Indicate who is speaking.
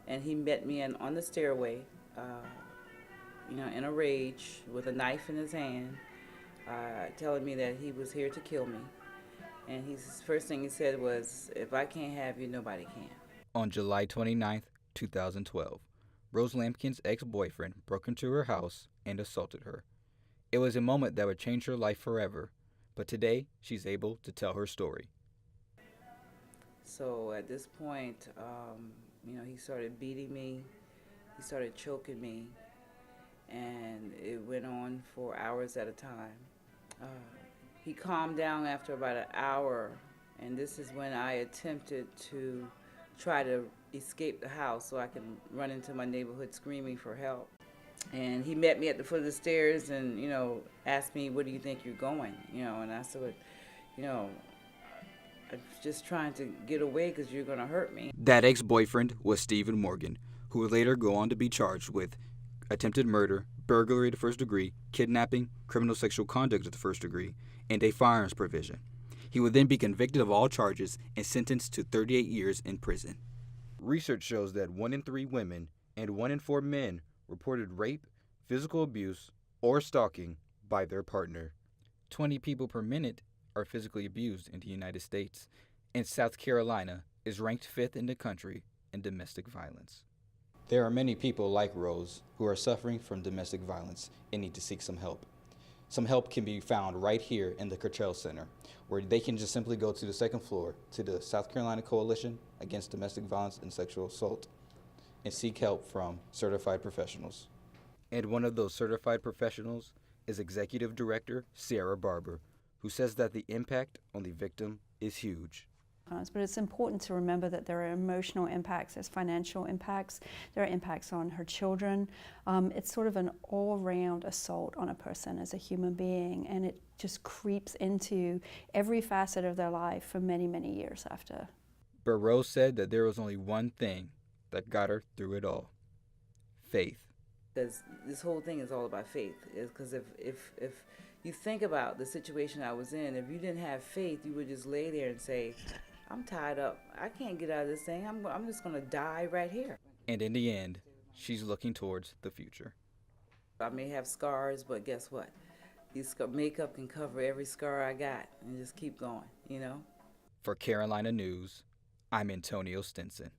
Speaker 1: and he met me on the stairway, in a rage with a knife in his hand, telling me that he was here to kill me. And his first thing he said was, "If I can't have you, nobody can."
Speaker 2: On July 29th, 2012, Rose Lampkin's ex-boyfriend broke into her house and assaulted her. It was a moment that would change her life forever, but today she's able to tell her story.
Speaker 1: So at this point, he started beating me, he started choking me, and it went on for hours at a time. Uh, he calmed down after about an hour, and this is when I attempted to try to escape the house so I can run into my neighborhood screaming for help. And he met me at the foot of the stairs and, asked me, "Where do you think you're going?" And I said, you know, "I'm just trying to get away because you're going to hurt me."
Speaker 2: That ex-boyfriend was Stephen Morgan, who would later go on to be charged with attempted murder, burglary to first degree, kidnapping, criminal sexual conduct to the first degree, and a firearms provision. He would then be convicted of all charges and sentenced to 38 years in prison. Research shows that 1 in 3 women and 1 in 4 men reported rape, physical abuse, or stalking by their partner. 20 people per minute are physically abused in the United States, and South Carolina is ranked 5th in the country in domestic violence. There are many people like Rose who are suffering from domestic violence and need to seek some help. Some help can be found right here in the Cottrell Center, where they can just simply go to the second floor to the South Carolina Coalition Against Domestic Violence and Sexual Assault and seek help from certified professionals. And one of those certified professionals is Executive Director Sarah Barber, who says that the impact on the victim is huge.
Speaker 3: But it's important to remember that there are emotional impacts, there's financial impacts, there are impacts on her children. It's sort of an all-round assault on a person as a human being, and it just creeps into every facet of their life for many, many years after.
Speaker 2: But Rose said that there was only one thing that got her through it all: faith.
Speaker 1: Because this whole thing is all about faith. Because if you think about the situation I was in, if you didn't have faith, you would just lay there and say, "I'm tied up. I can't get out of this thing. I'm just going to die right here."
Speaker 2: And in the end, she's looking towards the future.
Speaker 1: I may have scars, but guess what? Makeup can cover every scar I got and just keep going.
Speaker 2: For Carolina News, I'm Antonio Stinson.